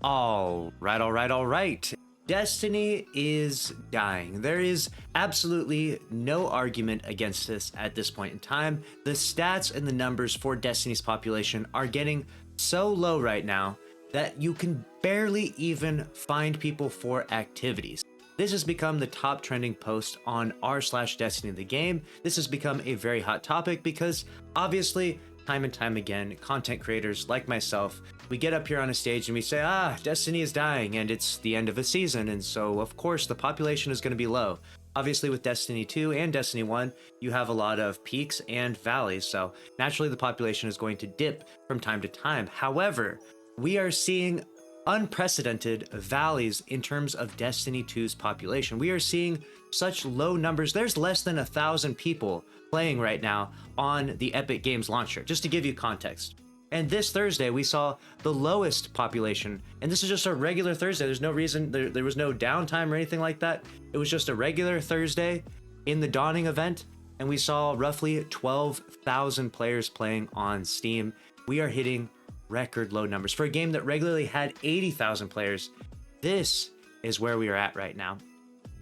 All right. Destiny is dying. There is absolutely no argument against this at this point in time. The stats and the numbers for Destiny's population are getting so low right now that you can barely even find people for activities. This has become the top trending post on r/Destiny the game. This has become a very hot topic because obviously, time and time again, content creators like myself, we get up here on a stage and we say, Destiny is dying and it's the end of a season. And so, of course, the population is going to be low. Obviously, with Destiny 2 and Destiny 1, you have a lot of peaks and valleys. So naturally, the population is going to dip from time to time. However, we are seeing unprecedented valleys in terms of Destiny 2's population. We are seeing such low numbers. There's less than 1,000 people playing right now on the Epic Games launcher, just to give you context. And this Thursday, we saw the lowest population. And this is just a regular Thursday. There's no reason, there was no downtime or anything like that. It was just a regular Thursday in the Dawning event. And we saw roughly 12,000 players playing on Steam. We are hitting record low numbers for a game that regularly had 80,000 players. This is where we are at right now.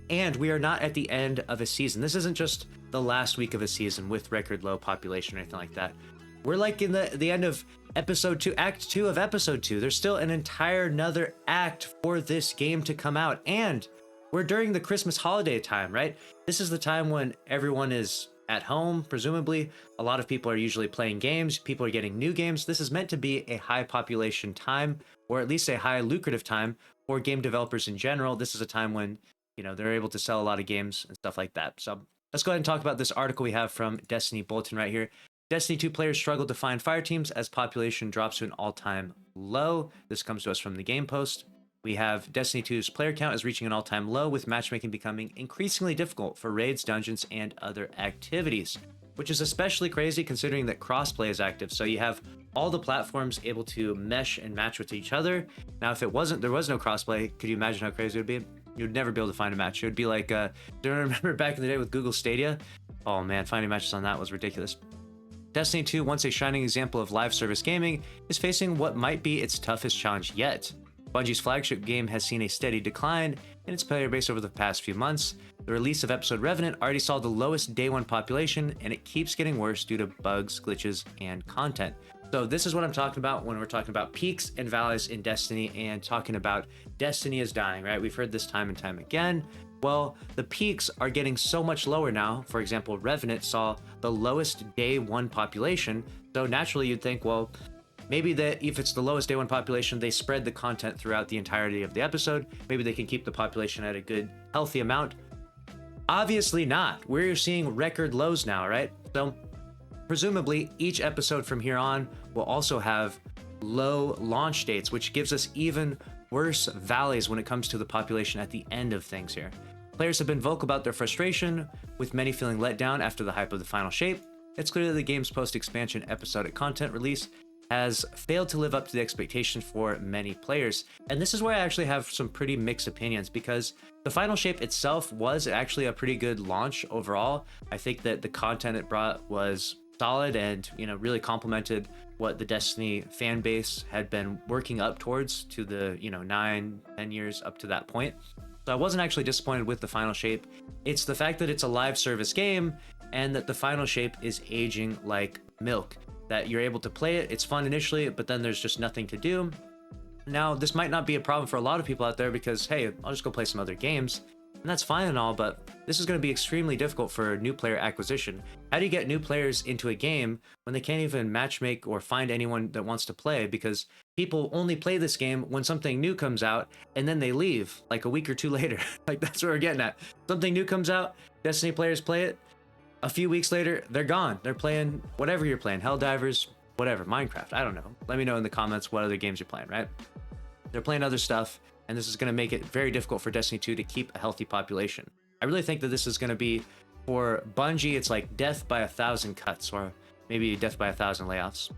And we are not at the end of a season. This isn't just the last week of a season with record low population or anything like that. We're like in the end of episode 2, act 2 of episode 2. There's still an entire another act for this game to come out. And we're during the Christmas holiday time, right? This is the time when everyone is at home, presumably. A lot of people are usually playing games. People are getting new games. This is meant to be a high population time, or at least a high lucrative time for game developers in general. This is a time when, they're able to sell a lot of games and stuff like that. So let's go ahead and talk about this article we have from Destiny Bulletin right here. Destiny 2 players struggle to find fire teams as population drops to an all-time low. This comes to us from the Game Post. We have Destiny 2's player count is reaching an all-time low, with matchmaking becoming increasingly difficult for raids, dungeons, and other activities, which is especially crazy considering that crossplay is active. So you have all the platforms able to mesh and match with each other. Now, if there was no crossplay, could you imagine how crazy it would be? You'd never be able to find a match. It would be like, do you remember back in the day with Google Stadia? Oh man, finding matches on that was ridiculous. Destiny 2, once a shining example of live service gaming, is facing what might be its toughest challenge yet. Bungie's flagship game has seen a steady decline in its player base over the past few months. The release of Episode Revenant already saw the lowest day one population, and it keeps getting worse due to bugs, glitches, and content. So this is what I'm talking about when we're talking about peaks and valleys in Destiny and talking about Destiny is dying, right? We've heard this time and time again. Well, the peaks are getting so much lower now. For example, Revenant saw the lowest day one population. So naturally you'd think, well, maybe that if it's the lowest day one population, they spread the content throughout the entirety of the episode. Maybe they can keep the population at a good, healthy amount. Obviously not. We're seeing record lows now, right? So presumably each episode from here on will also have low launch dates, which gives us even worse valleys when it comes to the population at the end of things here. Players have been vocal about their frustration, with many feeling let down after the hype of the final shape. It's clear that the game's post-expansion episodic content release has failed to live up to the expectations for many players. And this is where I actually have some pretty mixed opinions, because the final shape itself was actually a pretty good launch overall. I think that the content it brought was solid and, really complemented what the Destiny fan base had been working up towards to the, 9-10 years up to that point. So I wasn't actually disappointed with the final shape. It's the fact that it's a live service game and that the final shape is aging like milk, that you're able to play it. It's fun initially, but then there's just nothing to do. Now, this might not be a problem for a lot of people out there because, hey, I'll just go play some other games. And that's fine and all, but this is going to be extremely difficult for new player acquisition. How do you get new players into a game when they can't even matchmake or find anyone that wants to play? Because people only play this game when something new comes out and then they leave like a week or two later. Like, that's what we're getting at. Something new comes out, Destiny players play it. A few weeks later, they're gone. They're playing whatever you're playing, Helldivers, whatever, Minecraft. I don't know. Let me know in the comments what other games you're playing, right? They're playing other stuff. And this is going to make it very difficult for Destiny 2 to keep a healthy population. I really think that this is going to be, for Bungie, it's like death by 1,000 cuts, or maybe death by 1,000 layoffs.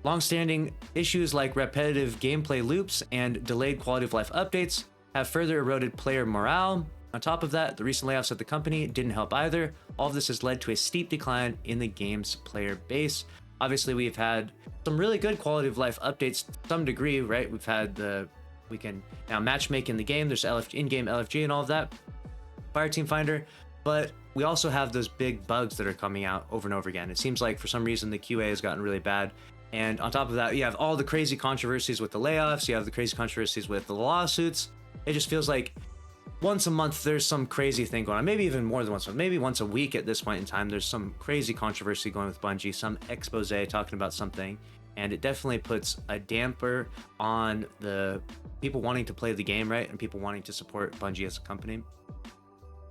Long-standing issues like repetitive gameplay loops and delayed quality of life updates have further eroded player morale. On top of that, the recent layoffs at the company didn't help either. All of this has led to a steep decline in the game's player base. Obviously, we've had some really good quality of life updates to some degree, right? We've had the We can now matchmake in the game. There's in-game LFG and all of that. Fireteam Finder, but we also have those big bugs that are coming out over and over again. It seems like for some reason the QA has gotten really bad. And on top of that, you have all the crazy controversies with the layoffs. You have the crazy controversies with the lawsuits. It just feels like once a month there's some crazy thing going on. Maybe even more than once a month. Maybe once a week at this point in time. There's some crazy controversy going with Bungie, some expose talking about something. And it definitely puts a damper on the people wanting to play the game, right? And people wanting to support Bungie as a company.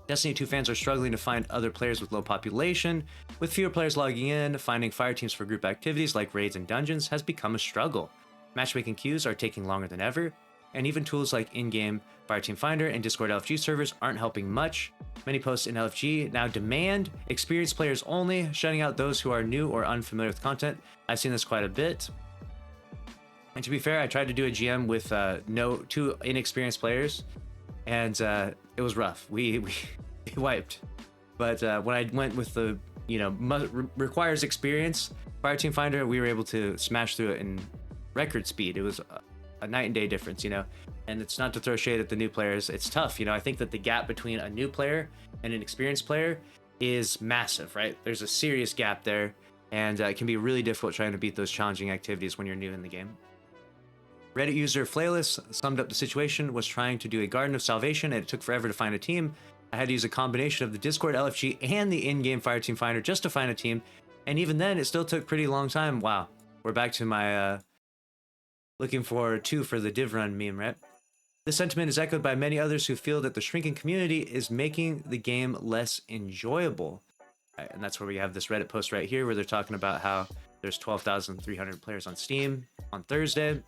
Destiny 2 fans are struggling to find other players with low population. With fewer players logging in, finding fire teams for group activities like raids and dungeons has become a struggle. Matchmaking queues are taking longer than ever, and even tools like in-game Fireteam Finder and Discord LFG servers aren't helping much. Many posts in LFG now demand experienced players only, shutting out those who are new or unfamiliar with content. I've seen this quite a bit. And to be fair, I tried to do a GM with two inexperienced players, and it was rough. We wiped. But when I went with the requires experience Fireteam Finder, we were able to smash through it in record speed. It was a night and day difference, and it's not to throw shade at the new players. It's tough. I think that the gap between a new player and an experienced player is massive, right? There's a serious gap there, and it can be really difficult trying to beat those challenging activities when you're new in the game. Reddit user Flayless summed up the situation, was trying to do a Garden of Salvation and it took forever to find a team. I had to use a combination of the Discord LFG and the in-game Fireteam Finder just to find a team, and even then it still took pretty long time. Wow, we're back to my looking for 2 for the div run meme, right? This sentiment is echoed by many others who feel that the shrinking community is making the game less enjoyable. Right, and that's where we have this Reddit post right here where they're talking about how there's 12,300 players on Steam on Thursday.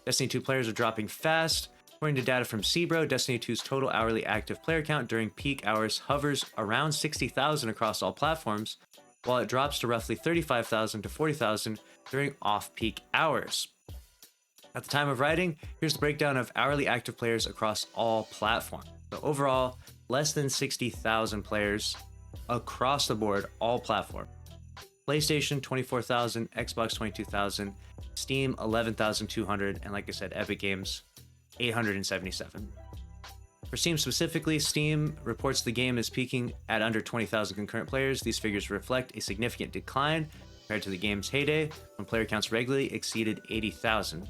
Destiny 2 players are dropping fast. According to data from SabersPro, Destiny 2's total hourly active player count during peak hours hovers around 60,000 across all platforms, while it drops to roughly 35,000 to 40,000 during off-peak hours. At the time of writing, here's the breakdown of hourly active players across all platforms. So overall, less than 60,000 players across the board, all platforms. PlayStation 24,000, Xbox 22,000, Steam 11,200, and like I said, Epic Games 877. For Steam specifically, Steam reports the game is peaking at under 20,000 concurrent players. These figures reflect a significant decline compared to the game's heyday, when player counts regularly exceeded 80,000.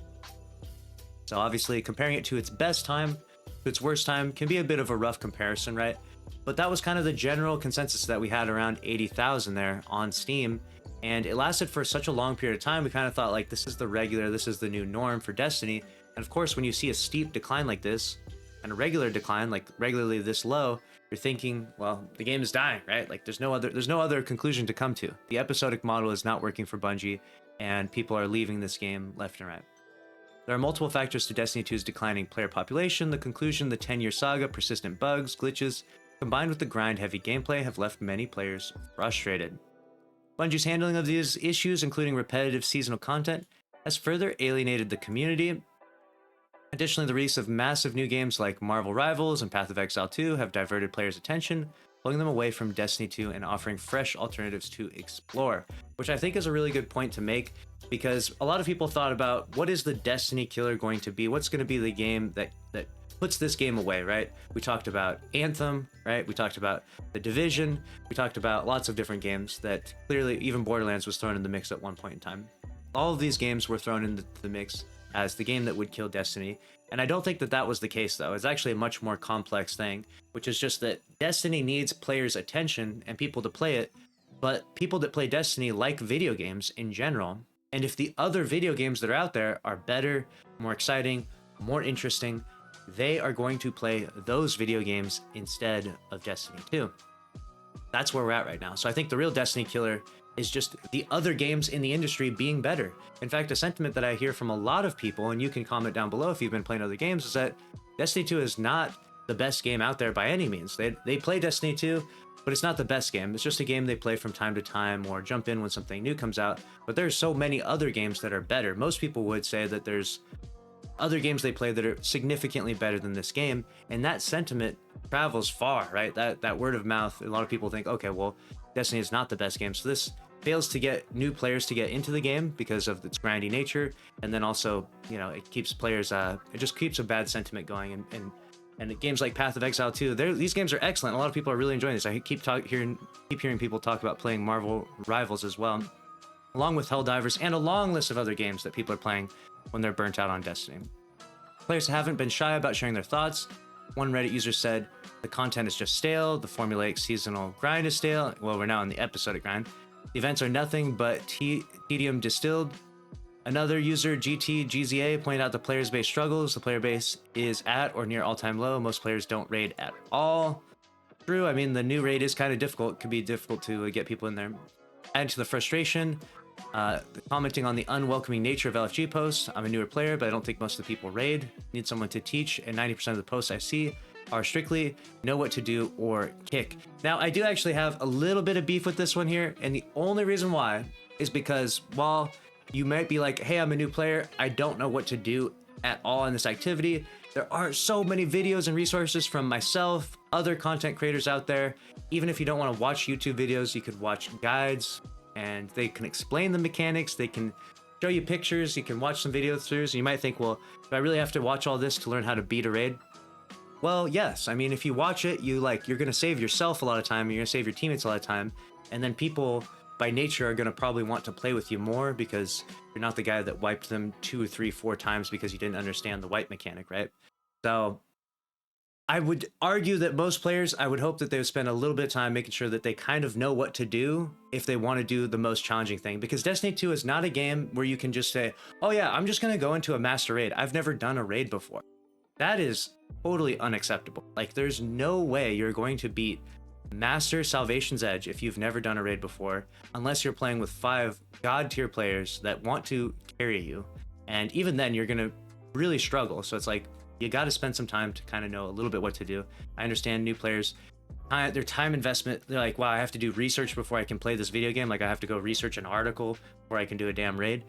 So obviously, comparing it to its best time to its worst time can be a bit of a rough comparison, right? But that was kind of the general consensus that we had around 80,000 there on Steam. And it lasted for such a long period of time, we kind of thought like, this is the new norm for Destiny. And of course, when you see a steep decline like this, and a regular decline, like regularly this low, you're thinking, well, the game is dying, right? Like there's no other conclusion to come to. The episodic model is not working for Bungie, and people are leaving this game left and right. There are multiple factors to Destiny 2's declining player population. The conclusion, the 10-year saga, persistent bugs, glitches, combined with the grind-heavy gameplay have left many players frustrated. Bungie's handling of these issues, including repetitive seasonal content, has further alienated the community. Additionally, the release of massive new games like Marvel Rivals and Path of Exile 2 have diverted players' attention, pulling them away from Destiny 2 and offering fresh alternatives to explore, which I think is a really good point to make, because a lot of people thought about what is the Destiny killer going to be? What's going to be the game that puts this game away, right? We talked about Anthem, right? We talked about The Division. We talked about lots of different games that clearly even Borderlands was thrown in the mix at one point in time. All of these games were thrown into the mix as the game that would kill Destiny. And I don't think that that was the case, though. It's actually a much more complex thing, which is just that Destiny needs players' attention and people to play it, but people that play Destiny like video games in general. And if the other video games that are out there are better, more exciting, more interesting, they are going to play those video games instead of Destiny 2. That's where we're at right now. So I think the real Destiny killer is just the other games in the industry being better. In fact, a sentiment that I hear from a lot of people, and you can comment down below if you've been playing other games, is that Destiny 2 is not the best game out there by any means. They play Destiny 2, but it's not the best game. It's just a game they play from time to time or jump in when something new comes out. But there's so many other games that are better. Most people would say that there's other games they play that are significantly better than this game, and that sentiment travels far, right? That word of mouth, a lot of people think, okay, well, Destiny is not the best game, so this fails to get new players to get into the game because of its grindy nature, and then also, you know, it keeps players, it just keeps a bad sentiment going. And games like Path of Exile 2, these games are excellent. A lot of people are really enjoying this. I keep hearing people talk about playing Marvel Rivals as well, along with Helldivers and a long list of other games that people are playing when they're burnt out on Destiny. Players haven't been shy about sharing their thoughts. One Reddit user said, the content is just stale, the formulaic seasonal grind is stale. Well, we're now in the episodic grind. The events are nothing but tedium distilled. Another user, GZA, pointed out the players' base struggles. The player base is at or near all-time low. Most players don't raid at all. True, I mean, the new raid is kind of difficult. It could be difficult to get people in there. Add to the frustration, commenting on the unwelcoming nature of LFG posts. I'm a newer player, but I don't think most of the people raid. Need someone to teach, and 90% of the posts I see are strictly know what to do or kick. Now, I do actually have a little bit of beef with this one here, and the only reason why is because while you might be like, hey, I'm a new player, I don't know what to do at all in this activity, there are so many videos and resources from myself, other content creators out there. Even if you don't want to watch YouTube videos, you could watch guides, and they can explain the mechanics, they can show you pictures, you can watch some video throughs, and you might think, well, do I really have to watch all this to learn how to beat a raid? Well, yes. I mean, if you watch it, you're going to save yourself a lot of time, you're going to save your teammates a lot of time, and then people by nature are going to probably want to play with you more because you're not the guy that wiped them 2, 3, 4 times because you didn't understand the wipe mechanic, right? So I would argue that most players, I would hope that they would spend a little bit of time making sure that they kind of know what to do if they want to do the most challenging thing, because Destiny 2 is not a game where you can just say, oh yeah, I'm just going to go into a master raid. I've never done a raid before. That is totally unacceptable. Like, there's no way you're going to beat Master Salvation's Edge if you've never done a raid before, unless you're playing with 5 god tier players that want to carry you. And even then, you're going to really struggle. So it's like, you got to spend some time to kind of know a little bit what to do. I understand new players, their time investment, they're like, wow, I have to do research before I can play this video game. Like, I have to go research an article before I can do a damn raid.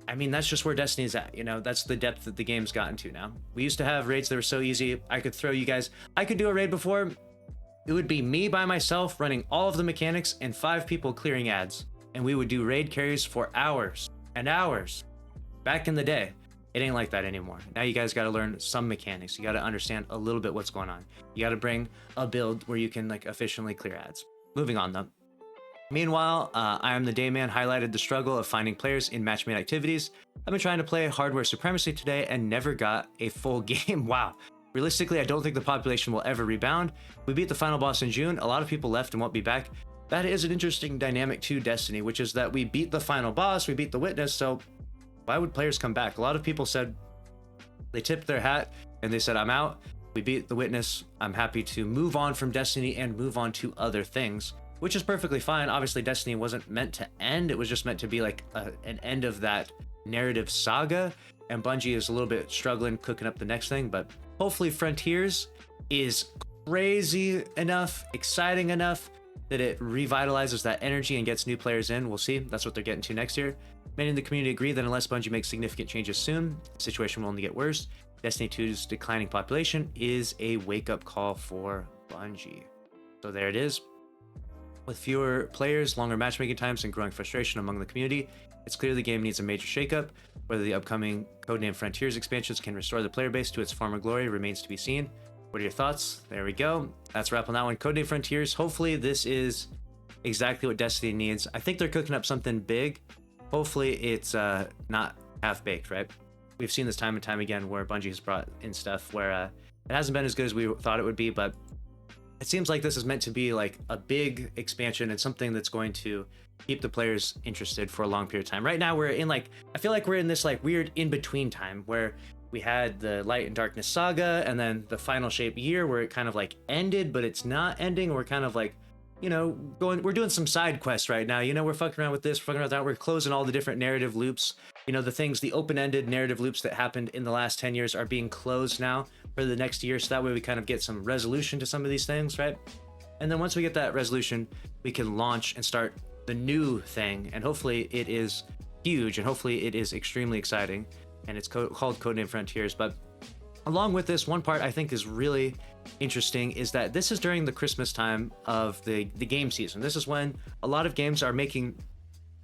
I mean, that's just where Destiny's at, you know, that's the depth that the game's gotten to now. We used to have raids that were so easy. I could throw you guys, I could do a raid before. It would be me by myself running all of the mechanics and 5 people clearing ads. And we would do raid carries for hours and hours. Back in the day, it ain't like that anymore. Now you guys got to learn some mechanics. You got to understand a little bit what's going on. You got to bring a build where you can like efficiently clear ads. Moving on though. Meanwhile, I Am the Dayman highlighted the struggle of finding players in match-made activities. I've been trying to play Hardware Supremacy today and never got a full game. Wow. Realistically, I don't think the population will ever rebound. We beat the final boss in June. A lot of people left and won't be back. That is an interesting dynamic to Destiny, which is that we beat the final boss, we beat the Witness, so why would players come back? A lot of people said they tipped their hat and they said, I'm out. We beat the Witness. I'm happy to move on from Destiny and move on to other things, which is perfectly fine. Obviously, Destiny wasn't meant to end. It was just meant to be like an end of that narrative saga. And Bungie is a little bit struggling cooking up the next thing, but hopefully Frontiers is crazy enough, exciting enough that it revitalizes that energy and gets new players in. We'll see. That's what they're getting to next year. Many in the community agree that unless Bungie makes significant changes soon, the situation will only get worse. Destiny 2's declining population is a wake-up call for Bungie. So there it is. With fewer players, longer matchmaking times, and growing frustration among the community, it's clear the game needs a major shakeup. Whether the upcoming Codename Frontiers expansions can restore the player base to its former glory remains to be seen. What are your thoughts? There we go. That's a wrap on that one. Codename Frontiers. Hopefully this is exactly what Destiny needs. I think they're cooking up something big. Hopefully it's not half-baked, right? We've seen this time and time again where Bungie has brought in stuff where it hasn't been as good as we thought it would be, but it seems like this is meant to be like a big expansion and something that's going to keep the players interested for a long period of time. Right now we're in like, I feel like we're in this like weird in-between time where we had the Light and Darkness saga and then the Final Shape year where it kind of like ended, but it's not ending. We're kind of like, you know, we're doing some side quests right now. You know, we're fucking around with this, fucking around with that. We're closing all the different narrative loops. You know, the open-ended narrative loops that happened in the last 10 years are being closed now for the next year. So that way we kind of get some resolution to some of these things, right? And then once we get that resolution, we can launch and start the new thing. And hopefully it is huge and hopefully it is extremely exciting. And it's called Codename Frontiers. But along with this, one part I think is really interesting is that this is during the Christmas time of the game season. This is when a lot of games are making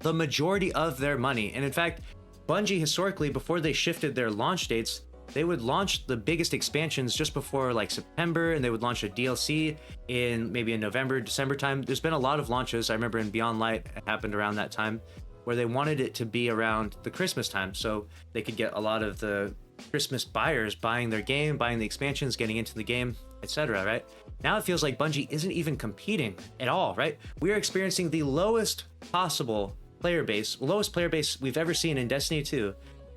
the majority of their money. And in fact, Bungie historically, before they shifted their launch dates, they would launch the biggest expansions just before like September, and they would launch a DLC in maybe in November, December time. There's been a lot of launches. I remember in Beyond Light, it happened around that time, where they wanted it to be around the Christmas time so they could get a lot of the Christmas buyers buying their game, buying the expansions, getting into the game, etc. Right? Now it feels like Bungie isn't even competing at all, right? We are experiencing the lowest possible player base, lowest player base we've ever seen in Destiny 2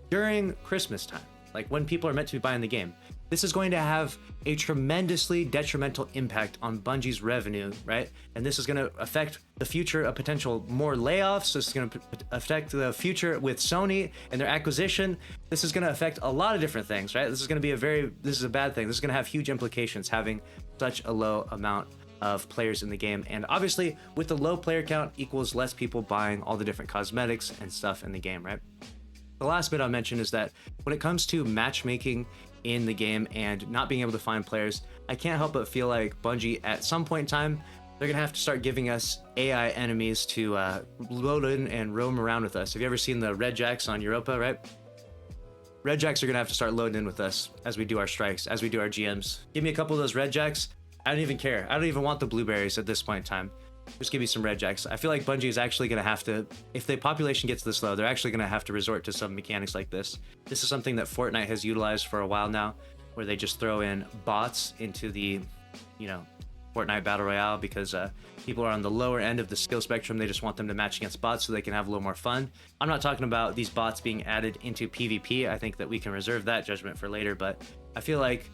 during Christmas time, like when people are meant to be buying the game. This is going to have a tremendously detrimental impact on Bungie's revenue, right? And this is going to affect the future of potential more layoffs. This is going to affect the future with Sony and their acquisition. This is going to affect a lot of different things, right? This is going to be this is a bad thing. This is going to have huge implications having such a low amount of players in the game. And obviously with the low player count equals less people buying all the different cosmetics and stuff in the game, right? The last bit I'll mention is that when it comes to matchmaking in the game and not being able to find players, I can't help but feel like Bungie at some point in time, they're gonna have to start giving us AI enemies to load in and roam around with us. Have you ever seen the Red Jacks on Europa, right? Red Jacks are gonna have to start loading in with us as we do our strikes, as we do our GMs. Give me a couple of those Red Jacks. I don't even care. I don't even want the blueberries at this point in time. Just give me some Red Jacks. I feel like Bungie is actually going to have to, if the population gets this low, they're actually going to have to resort to some mechanics like this. This is something that Fortnite has utilized for a while now, where they just throw in bots into the, Fortnite Battle Royale because people are on the lower end of the skill spectrum. They just want them to match against bots so they can have a little more fun. I'm not talking about these bots being added into PvP. I think that we can reserve that judgment for later, but I feel like,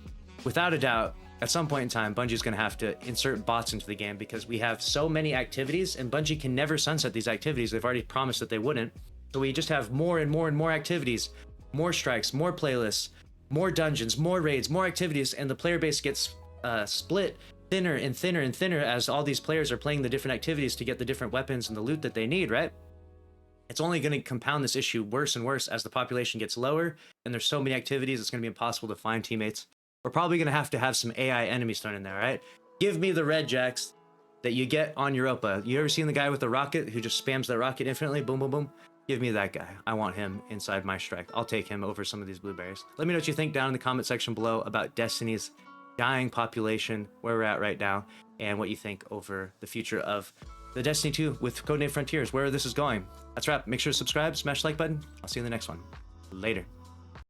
without a doubt, at some point in time, Bungie's going to have to insert bots into the game because we have so many activities and Bungie can never sunset these activities. They've already promised that they wouldn't. So we just have more and more and more activities, more strikes, more playlists, more dungeons, more raids, more activities, and the player base gets split thinner and thinner and thinner as all these players are playing the different activities to get the different weapons and the loot that they need, right? It's only going to compound this issue worse and worse as the population gets lower and there's so many activities, it's going to be impossible to find teammates. We're probably going to have some AI enemies thrown in there, right? Give me the Red Jacks that you get on Europa. You ever seen the guy with the rocket who just spams that rocket infinitely? Boom, boom, boom. Give me that guy. I want him inside my strike. I'll take him over some of these blueberries. Let me know what you think down in the comment section below about Destiny's dying population, where we're at right now, and what you think over the future of the Destiny 2 with Codename Frontiers, where this is going. That's a wrap. Make sure to subscribe, smash the like button. I'll see you in the next one. Later.